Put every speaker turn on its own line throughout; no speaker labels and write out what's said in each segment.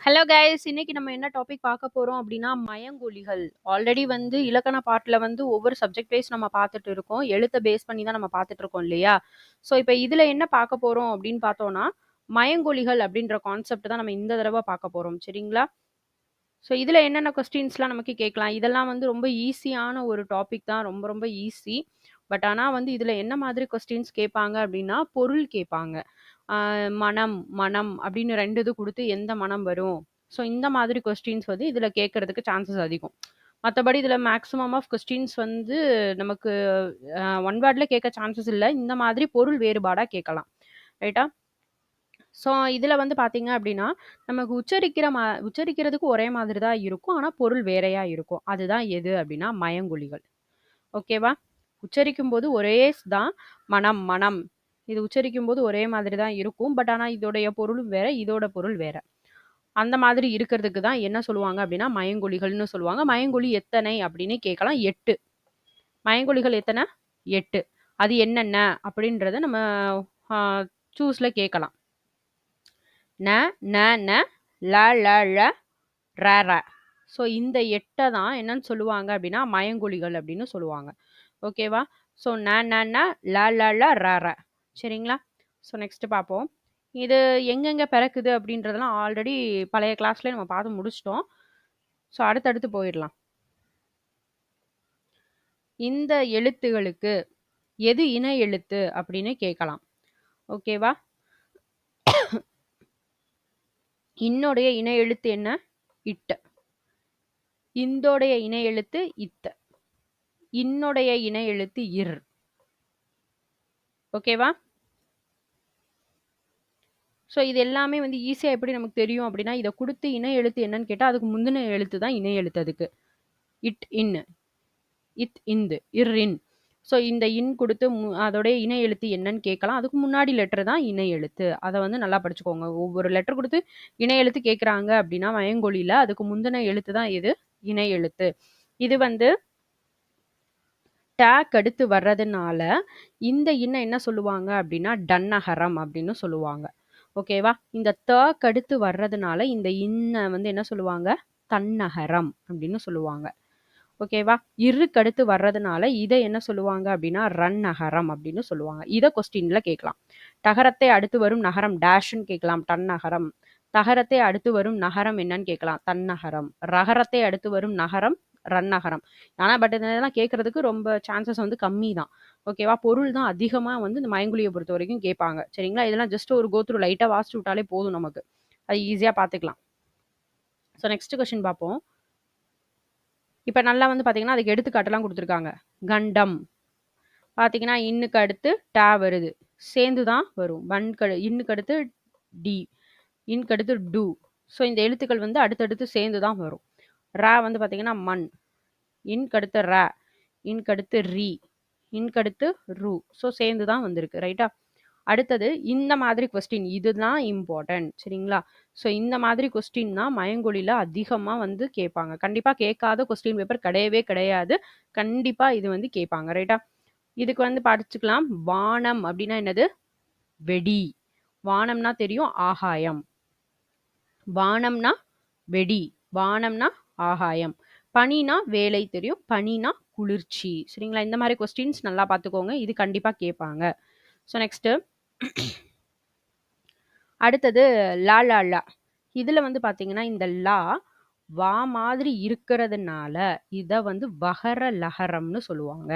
Hello guys! இன்னைக்கு நம்ம என்ன டாபிக் பார்க்க போறோம் அப்படின்னா, மயங்கொலிகள். ஆல்ரெடி வந்து இலக்கண பார்ட்ல வந்து ஒவ்வொரு சப்ஜெக்ட் வைஸ் நம்ம பார்த்துட்டு இருக்கோம். எழுத்த பேஸ் பண்ணி தான் நம்ம பார்த்துட்டு இருக்கோம் இல்லையா? ஸோ, இப்ப இதுல என்ன பார்க்க போறோம் அப்படின்னு பார்த்தோம்னா, மயங்கொலிகள் அப்படின்ற கான்செப்ட் தான் நம்ம இந்த தடவ பார்க்க போறோம். சரிங்களா? ஸோ, இதுல என்னென்ன கொஸ்டின்ஸ்லாம் நமக்கு கேட்கலாம்? இதெல்லாம் வந்து ரொம்ப ஈஸியான ஒரு டாபிக் தான். ரொம்ப ரொம்ப ஈஸி. பட் ஆனா வந்து இதுல என்ன மாதிரி கொஸ்டின்ஸ் கேட்பாங்க அப்படின்னா, பொருள் கேட்பாங்க. ஆ மனம், மனம் அப்படின்னு 2 இது குடுத்து எந்த மனம் வரும்? ஸோ இந்த மாதிரி கொஸ்டின்ஸ் வந்து இதுல கேட்கறதுக்கு சான்சஸ் அதிகம். மத்தபடி இதுல மேக்ஸிமம் ஆஃப் கொஸ்டின்ஸ் வந்து நமக்கு ஒன் வேர்ட்ல கேட்க சான்சஸ் இல்ல. இந்த மாதிரி பொருள் வேறுபாடா கேட்கலாம். ரைட்டா? ஸோ இதுல வந்து பார்த்தீங்க அப்படின்னா, நமக்கு உச்சரிக்கிறதுக்கு ஒரே மாதிரி தான் இருக்கும். ஆனா பொருள் வேறையா இருக்கும். அதுதான் எது அப்படின்னா மயங்கொலிகள். ஓகேவா? உச்சரிக்கும்போது ஒரே தான் மனம், மனம். இது உச்சரிக்கும்போது ஒரே மாதிரி தான் இருக்கும். பட் ஆனா இதோடைய பொருளும் வேற, இதோட பொருள் வேற. அந்த மாதிரி இருக்கிறதுக்கு தான் என்ன சொல்லுவாங்க அப்படின்னா, மயங்கொலிகள்னு சொல்லுவாங்க. மயங்கொலி எத்தனை அப்படின்னு கேட்கலாம். 8. மயங்கொலிகள் எத்தனை? 8. அது என்னென்ன அப்படின்றத நம்ம ஆ சூஸ்ல கேட்கலாம். ந, ந, ந, ல, ல, ழ, ர, ர. ஸோ இந்த 8 தான் என்னன்னு சொல்லுவாங்க அப்படின்னா, மயங்கொலிகள் அப்படின்னு சொல்லுவாங்க. ஓகேவா? ஸோ ந, ந, ந, ல, ல, ழ, ர, ர. சரிங்களா? ஸோ நெக்ஸ்ட் பார்ப்போம். இது எங்கெங்க பிறக்குது அப்படின்றதெல்லாம் ஆல்ரெடி பழைய கிளாஸ்லயே நம்ம பார்த்து முடிச்சிட்டோம். ஸோ அடுத்தடுத்து போயிடலாம். இந்த எழுத்துகளுக்கு எது இணை எழுத்து அப்படின்னு கேட்கலாம். ஓகேவா? இன்னோடைய இணை எழுத்து என்ன? இட். இந்தோடைய இணை எழுத்து இத். இன்னோடைய இணை எழுத்து இர். ஓகேவா? ஸோ இது எல்லாமே வந்து ஈஸியா எப்படி நமக்கு தெரியும் அப்படின்னா, இத குடுத்து இணை எழுத்து என்னன்னு கேட்டா, அதுக்கு முந்தின எழுத்து தான் இணை எழுத்து அதுக்கு. இட், இன். இத், இந்து. இர், இன். ஸோ இந்த இன் குடுத்து அதோடைய இணை எழுத்து என்னன்னு கேட்கலாம். அதுக்கு முன்னாடி லெட்டர் தான் இணை எழுத்து. அத வந்து நல்லா படிச்சுக்கோங்க. ஒவ்வொரு லெட்டர் குடுத்து இணை எழுத்து கேட்குறாங்க அப்படின்னா, வயங்கொலியில அதுக்கு முந்தின எழுத்து தான் எது? இணை எழுத்து. இது வந்து டேக் அடுத்து வர்றதுனால, இந்த இன்ன என்ன சொல்லுவாங்க அப்படின்னா, டன்னகரம் அப்படின்னு சொல்லுவாங்க. ஓகேவா? இந்த க்கு அடுத்து வர்றதுனால, இந்த இன்ன வந்து என்ன சொல்லுவாங்க? தன்னகரம் அப்படின்னு சொல்லுவாங்க. ஓகேவா? இருக்கு அடுத்து வர்றதுனால, இத என்ன சொல்லுவாங்க அப்படின்னா, ரன்னகரம் அப்படின்னு சொல்லுவாங்க. இத கொஸ்டின்ல கேட்கலாம். டகரத்தை அடுத்து வரும் நகரம் டேஷ்ன்னு கேட்கலாம். டன்னகரம். தகரத்தை அடுத்து வரும் நகரம் என்னன்னு கேட்கலாம். தன்னகரம். ரகரத்தை அடுத்து வரும் நகரம் ரன்னகரம். ஆனா பட் இதெல்லாம் கேட்கறதுக்கு ரொம்ப சான்சஸ் வந்து கம்மி தான். ஓகேவா? பொருள் தான் அதிகமா வந்து இந்த மயங்கொலிய பொறுத்தவரைக்கும் கேட்பாங்க. சரிங்களா? இதெல்லாம் ஜஸ்ட் ஒரு கோ த்ரூ லைட்டா வாசிச்சு விட்டாலே போதும் நமக்கு. அது ஈஸியா பார்த்துக்கலாம். ஸோ நெக்ஸ்ட் கொஸ்டின் பார்ப்போம். இப்ப நல்லா வந்து பார்த்தீங்கன்னா, அதுக்கு எடுத்துக்காட்டுலாம் குடுத்துருக்காங்க. கண்டம். பார்த்தீங்கன்னா, இன்னுக்கு அடுத்து ட வருது. சேர்ந்து தான் வரும். இன்னுக்கு அடுத்து டி. இன்க்கு அடுத்து டு. ஸோ இந்த எழுத்துக்கள் வந்து அடுத்தடுத்து சேர்ந்து தான் வரும். ர வந்து பார்த்தீங்கன்னா, மண். இன்க்கு அடுத்து ர. இன்க்கு அடுத்து ரி. இன்க்கு அடுத்து ரு. ஸோ சேர்ந்து தான் வந்திருக்கு. ரைட்டா? அடுத்தது இந்த மாதிரி கொஸ்டின். இதுதான் இம்பார்ட்டன்ட். சரிங்களா? ஸோ இந்த மாதிரி கொஸ்டின் தான் மயங்கொலியில அதிகமா வந்து கேட்பாங்க. கண்டிப்பா கேட்காத கொஸ்டின் பேப்பர் கிடையவே கிடையாது. கண்டிப்பா இது வந்து கேட்பாங்க. ரைட்டா? இதுக்கு வந்து படிச்சுக்கலாம். வானம் அப்படின்னா என்னது? வெடி. வானம்னா தெரியும் ஆகாயம். வானம்னா வெடி. வானம்னா ஆகாயம். பனினா வேலை தெரியும். பனினா குளிர்ச்சி. சரிங்களா? இந்த மாதிரி கொஸ்டின்ஸ் நல்லா பார்த்துக்கோங்க. இது கண்டிப்பா கேட்பாங்க. ஸோ நெக்ஸ்ட் அடுத்தது லா லா லா. இதுல வந்து பார்த்தீங்கன்னா, இந்த லா வா மாதிரி இருக்கிறதுனால, இத வந்து வகர லகரம்னு சொல்லுவாங்க.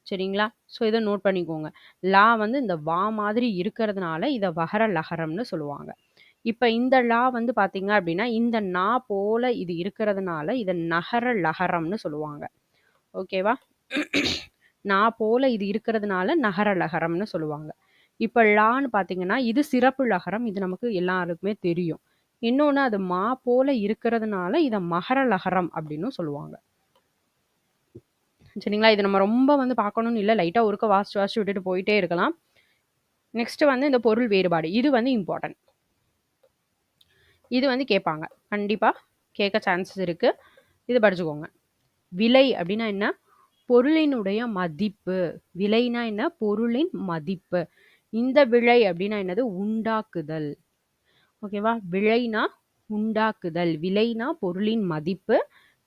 சரிங்களா? ஸோ இத நோட் பண்ணிக்கோங்க. லா வந்து இந்த வா மாதிரி இருக்கிறதுனால, இத வகர லகரம்னு சொல்லுவாங்க. இப்ப இந்த லா வந்து பார்த்தீங்க அப்படின்னா, இந்த நா போல இது இருக்கிறதுனால, இத நகர லகரம்னு சொல்லுவாங்க. ஓகேவா? நா போல இது இருக்கிறதுனால, நகர லகரம்னு சொல்லுவாங்க. இப்ப ழான்னு பார்த்தீங்கன்னா, இது சிறப்பு லகரம். இது நமக்கு எல்லாருக்குமே தெரியும். இன்னொன்னு அது மா போல இருக்கிறதுனால, இத மகர லகரம் அப்படின்னும் சொல்லுவாங்க. சரிங்களா? இது நம்ம ரொம்ப வந்து பார்க்கணும்னு இல்ல. லைட்டா ஒருக்க வாசிச்சு வாசிச்சு விட்டுட்டு போயிட்டே இருக்கலாம். நெக்ஸ்ட் வந்து இந்த பொருள் வேறுபாடு. இது வந்து இம்பார்ட்டன்ட். இது வந்து கேட்பாங்க. கண்டிப்பா கேட்க சான்சஸ் இருக்கு. இது படிச்சுக்கோங்க. விலை அப்படின்னா என்ன? பொருளினுடைய மதிப்பு. விலைனா என்ன? பொருளின் மதிப்பு. இந்த விலை அப்படின்னா என்னது? உண்டாக்குதல். ஓகேவா? விலைனா உண்டாக்குதல். விலைனா பொருளின் மதிப்பு,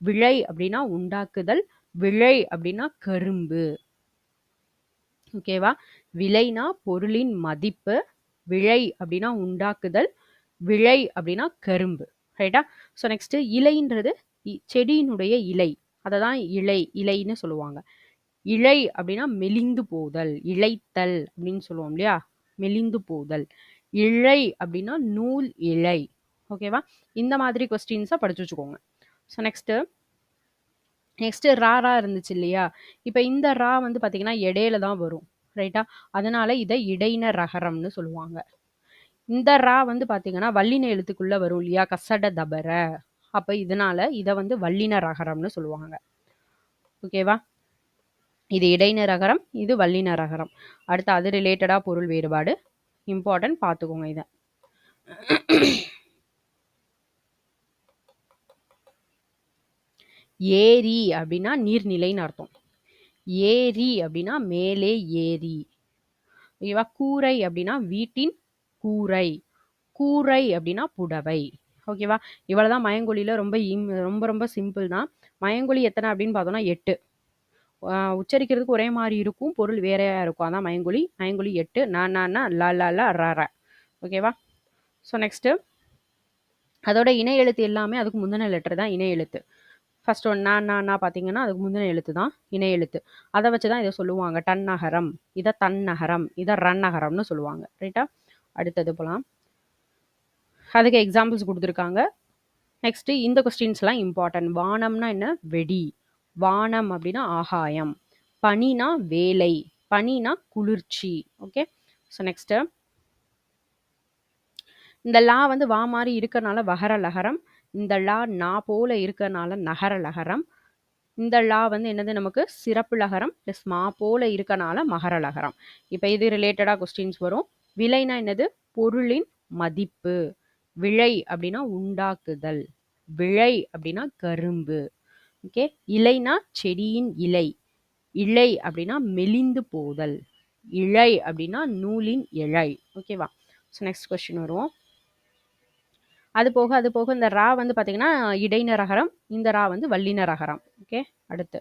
விளை அப்படின்னா உண்டாக்குதல், விளை அப்படின்னா கரும்பு. ஓகேவா? விலைனா பொருளின் மதிப்பு, விளை அப்படின்னா உண்டாக்குதல், விளை அப்படின்னா கரும்பு. ரைட்டா? ஸோ நெக்ஸ்ட் இலைன்றது செடியினுடைய இலை. அதை தான் இலைன்னு சொல்லுவாங்க. இழை அப்படின்னா மெலிந்து போதல், இழைத்தல் அப்படின்னு சொல்லுவோம் இல்லையா? மெலிந்து போதல். இழை அப்படின்னா நூல் இழை. ஓகேவா? இந்த மாதிரி கொஸ்டின்ஸை படிச்சு வச்சுக்கோங்க. ஸோ நெக்ஸ்ட் ரா இருந்துச்சு இல்லையா? இப்போ இந்த ரா வந்து பார்த்தீங்கன்னா இடையில தான் வரும். ரைட்டா? அதனால இதை இடையின ரகரம்னு சொல்லுவாங்க. இந்த ரா வந்து பார்த்தீங்கன்னா வல்லின எழுத்துக்குள்ள வரும் இல்லையா? கசட தபர. அப்போ இதனால இதை வந்து வல்லின ரகரம்னு சொல்லுவாங்க. ஓகேவா? இது இடையின ரகரம், இது வல்லின ரகரம். அடுத்து அது ரிலேட்டடா பொருள் வேறுபாடு இம்பார்ட்டன்ட், பார்த்துக்கோங்க இதை. ஏரி அப்படின்னா நீர்நிலைன்னு அர்த்தம். ஏரி அப்படின்னா மேலே ஏரி. ஓகேவா? கூரை அப்படின்னா வீட்டின் கூரை. கூரை அப்படின்னா புடவை. ஓகேவா? இவ்வளவுதான் மயங்கொலியில ரொம்ப ரொம்ப சிம்பிள் தான். மயங்கொலி எத்தனை அப்படின்னு பார்த்தோம்னா 8. உச்சரிக்கிறதுக்கு ஒரே மாதிரி இருக்கும், பொருள் வேறையா இருக்கும். அதான் மயங்கொலி. மயங்கொலி 8. ல. ஓகேவா? ஸோ நெக்ஸ்ட் அதோட இணை எழுத்து எல்லாமே அதுக்கு முந்தின லெட்டர் தான் இணை எழுத்து. ஃபர்ஸ்ட் ஒன் நான் பார்த்தீங்கன்னா அதுக்கு முந்தின எழுத்து தான் இணை எழுத்து. அதை வச்சு தான் இதை சொல்லுவாங்க டன்னகரம், இதை தன்னகரம், இதை ரன்னகரம்னு சொல்லுவாங்க. ரைட்டா? அடுத்தது போகலாம். அதுக்கு எக்ஸாம்பிள்ஸ் கொடுத்துருக்காங்க. நெக்ஸ்ட் இந்த கொஸ்டின்ஸ்லாம் இம்பார்ட்டன்ட். வானம்னா என்ன? வெடி. வானம் அப்படின்னா ஆகாயம். பனினா வேலை. பனினா குளிர்ச்சி. ஓகே. ஸோ நெக்ஸ்ட் இந்த லா வந்து வா மாதிரி இருக்கனால வகர லகரம். இந்த லா நா போல இருக்கனால நகர லகரம். இந்த லா வந்து என்னது நமக்கு சிறப்பு லகரம் ப்ளஸ் மா போல இருக்கனால மகர லகரம். இப்போ இது ரிலேட்டடாக கொஸ்டின்ஸ் வரும். விலைனா என்னது? பொருளின் மதிப்பு. விளை அப்படின்னா உண்டாக்குதல். விளை அப்படின்னா கரும்பு. ஓகே. இலைனா செடியின் இலை. இழை அப்படின்னா மெலிந்து போதல். இழை அப்படின்னா நூலின் இழை. ஓகேவா? ஸோ நெக்ஸ்ட் கொஸ்டின் வருவோம். அது போக இந்த ரா வந்து பார்த்தீங்கன்னா இடையின ரகரம், இந்த ரா வந்து வல்லின ரகரம். ஓகே. அடுத்து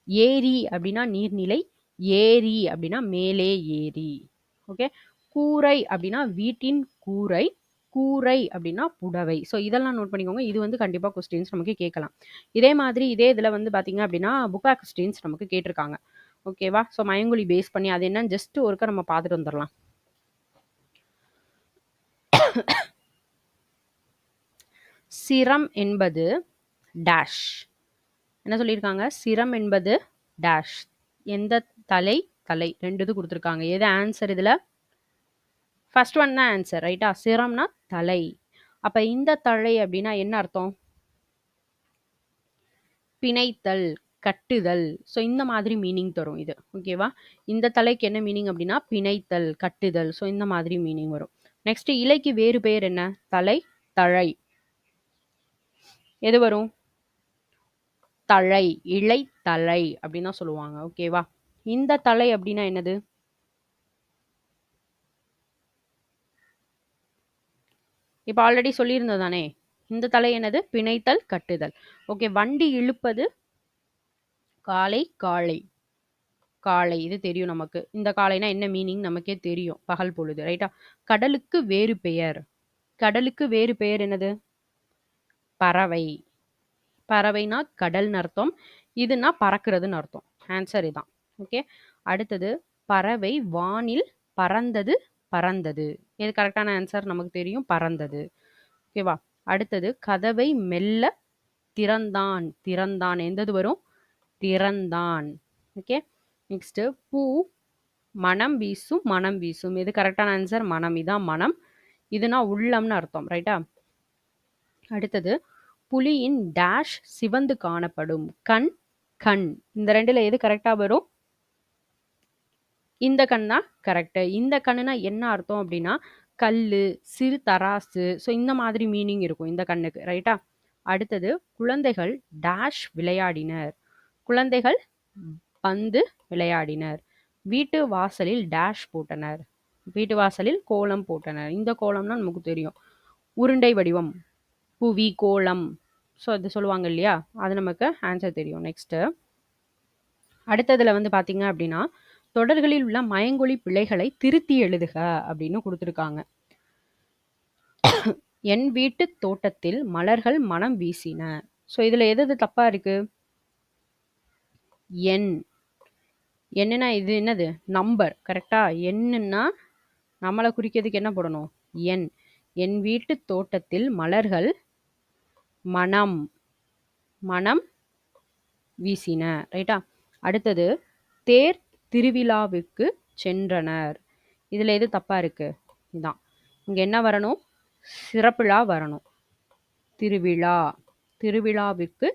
ஏரி அப்படின்னா நீர்நிலை. ஏரி அப்படின்னா மேலே ஏரி. ஓகே. கூரை அப்படின்னா வீட்டின் கூரை. கூரை அப்படின்னா புடவை. ஸோ இதெல்லாம் நோட் பண்ணிக்கோங்க. இது வந்து கண்டிப்பாக கொஸ்டின்ஸ் நமக்கு கேட்கலாம். இதே மாதிரி இதே இதில் வந்து பார்த்தீங்க அப்படின்னா புக்கா கொஸ்டின்ஸ் நமக்கு கேட்டிருக்காங்க. ஓகேவா? ஸோ மயங்கொலி பேஸ் பண்ணி அது என்னன்னு ஜஸ்ட் ஒருக்க நம்ம பார்த்துட்டு வந்துடலாம். சிரம் என்பது டேஷ். என்ன சொல்லியிருக்காங்க? சிரம் என்பது டேஷ். எந்த தலை? தலை. 2 இது கொடுத்துருக்காங்க. எது ஆன்சர் இதில்? ஃபர்ஸ்ட் ஒன் தான் ஆன்சர். ரைட்டா? சிரம்னா தலை. அப்போ இந்த தலை அப்படின்னா என்ன அர்த்தம்? பிணைத்தல், கட்டுதல். ஸோ இந்த மாதிரி மீனிங் தரும் இது. ஓகேவா? இந்த தலைக்கு என்ன மீனிங் அப்படின்னா பிணைத்தல், கட்டுதல். ஸோ இந்த மாதிரி மீனிங் வரும். நெக்ஸ்ட் இலைக்கு வேறு பெயர் என்ன? தலை, தழை. எது வரும்? தழை. இலை தழை அப்படின்னு தான் சொல்லுவாங்க. ஓகேவா? இந்த தழை அப்படின்னா என்னது? இப்போ ஆல்ரெடி சொல்லியிருந்தது தானே. இந்த தலை என்னது? பிணைத்தல், கட்டுதல். ஓகே. வண்டி இழுப்பது காலை. காளை. காளை இது தெரியும் நமக்கு. இந்த காளைனா என்ன மீனிங் நமக்கே தெரியும். பகல் பொழுது. ரைட்டா? கடலுக்கு வேறு பெயர். கடலுக்கு வேறு பெயர் என்னது? பறவை. பறவைனா கடல்னு அர்த்தம். இதுனா பறக்கிறதுன்னு அர்த்தம். ஆன்சர் இதான். ஓகே. அடுத்தது பறவை வானில் பறந்தது. பறந்தது. இது கரெக்டான ஆன்சர் நமக்கு தெரியும். பறந்தது. ஓகேவா? அடுத்தது கதவை மெல்ல திறந்தான். திறந்தான். எந்தது வரும்? திறந்தான். ஓகே. நெக்ஸ்ட் பூ மனம் வீசும். மனம் வீசும். இது கரெக்டான ஆன்சர். மனம். இதான் மனம். இதுனா உள்ளம்னு அர்த்தம். ரைட்டா? அடுத்தது புலியின் டேஷ் சிவந்து காணப்படும். கண். கண். இந்த ரெண்டுல எது கரெக்டா வரும்? இந்த கண் தான் கரெக்ட். இந்த கண்ணுனா என்ன அர்த்தம் அப்படின்னா கல்லு, சிறு தராசு. ஸோ இந்த மாதிரி மீனிங் இருக்கும் இந்த கண்ணுக்கு. ரைட்டா? அடுத்தது குழந்தைகள் டேஷ் விளையாடினர். குழந்தைகள் பந்து விளையாடினர். வீட்டு வாசலில் டேஷ் போட்டனர். வீட்டு வாசலில் கோலம் போட்டனர். இந்த கோலம்னா நமக்கு தெரியும். உருண்டை வடிவம். புவி, கோளம். ஸோ அது சொல்லுவாங்க இல்லையா? அது நமக்கு ஆன்சர் தெரியும். நெக்ஸ்ட்டு அடுத்ததுல வந்து பார்த்தீங்க அப்படின்னா, தொடர்களில் உள்ள மயங்கொலி பிழைகளை திருத்தி எழுதுக அப்படின்னு குடுத்துருக்காங்க. என் வீட்டுத் தோட்டத்தில் மலர்கள் மணம் வீசின. ஸோ இதுல எது எது தப்பா இருக்கு? எண். என்னன்னா இது என்னது? நம்பர். கரெக்ட்டா? எண்ணுன்னா நம்மள குறிக்கிறதுக்கு என்ன போடணும்? எண். என் வீட்டுத் தோட்டத்தில் மலர்கள் மணம் மணம் வீசின. ரைட்டா? அடுத்தது தேர் திருவிழாவுக்கு சென்றனர். இதுல எது தப்பா இருக்கு? இதான். இங்க என்ன வரணும்? சிறப்பிழா வரணும். திருவிழா. திருவிழாவிற்கு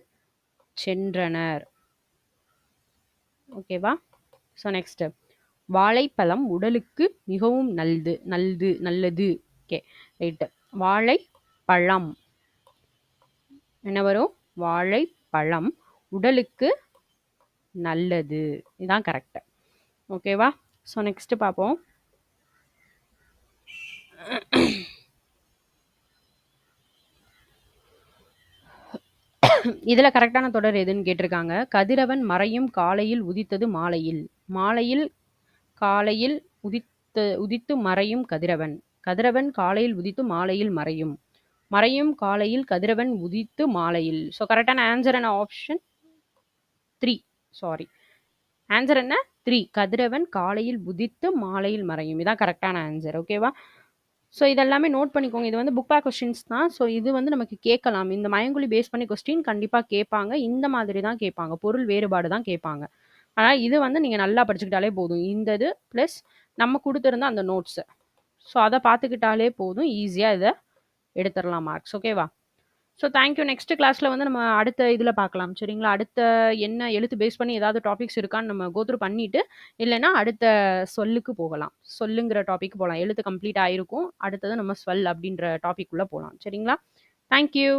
சென்றனர். ஓகேவா? ஸோ நெக்ஸ்ட் வாழைப்பழம் உடலுக்கு மிகவும் நல்லது. Okay right. வாழைப்பழம் என்ன வரும்? வாழைப்பழம் உடலுக்கு நல்லது. இதான் கரெக்ட். ஓகேவா? ஸோ நெக்ஸ்ட் பார்ப்போம். இதுல கரெக்டான தொடர் எதுன்னு கேட்டிருக்காங்க. கதிரவன் மறையும் காலையில் உதித்தது மாலையில். மாலையில் காலையில் உதித்து மறையும் கதிரவன். கதிரவன் காலையில் உதித்து மாலையில் மறையும். மறையும் காலையில் கதிரவன் உதித்து மாலையில். ஸோ கரெக்டான ஆன்சர் என்ன? ஆப்ஷன் 3. சாரி. ஆன்சர் என்ன? 3. கதிரவன் காலையில் உதித்து மாலையில் மறையும். இதான் கரெக்டான ஆன்சர். ஓகேவா? ஸோ இதெல்லாமே நோட் பண்ணிக்கோங்க. இது வந்து புக் பேக் கொஸ்டின்ஸ் தான். ஸோ இது வந்து நமக்கு கேட்கலாம். இந்த மயங்கொலி பேஸ் பண்ணி கொஸ்டின் கண்டிப்பாக கேட்பாங்க. இந்த மாதிரி தான் கேட்பாங்க. பொருள் வேறுபாடு தான் கேட்பாங்க. ஆனால் இது வந்து நீங்கள் நல்லா படிச்சுக்கிட்டாலே போதும். இந்த இது ப்ளஸ் நம்ம கொடுத்துருந்த அந்த நோட்ஸு. ஸோ அதை பார்த்துக்கிட்டாலே போதும். ஈஸியாக இதை எடுத்துடலாம் மார்க்ஸ். ஓகேவா? So thank you. நெக்ஸ்ட் கிளாஸில் வந்து நம்ம அடுத்த இதில் பார்க்கலாம். சரிங்களா? அடுத்த என்ன எழுத்து பேஸ் பண்ணி ஏதாவது டாபிக்ஸ் இருக்கான்னு நம்ம கோத்ரூ பண்ணிவிட்டு இல்லைன்னா அடுத்த சொல்லுக்கு போகலாம். சொல்லுங்கிற டாபிக் போகலாம். எழுத்து கம்ப்ளீட் ஆகிருக்கும். அடுத்தது நம்ம ஸ்வல் அப்படின்ற டாபிக் உள்ளே போகலாம். சரிங்களா? தேங்க்யூ.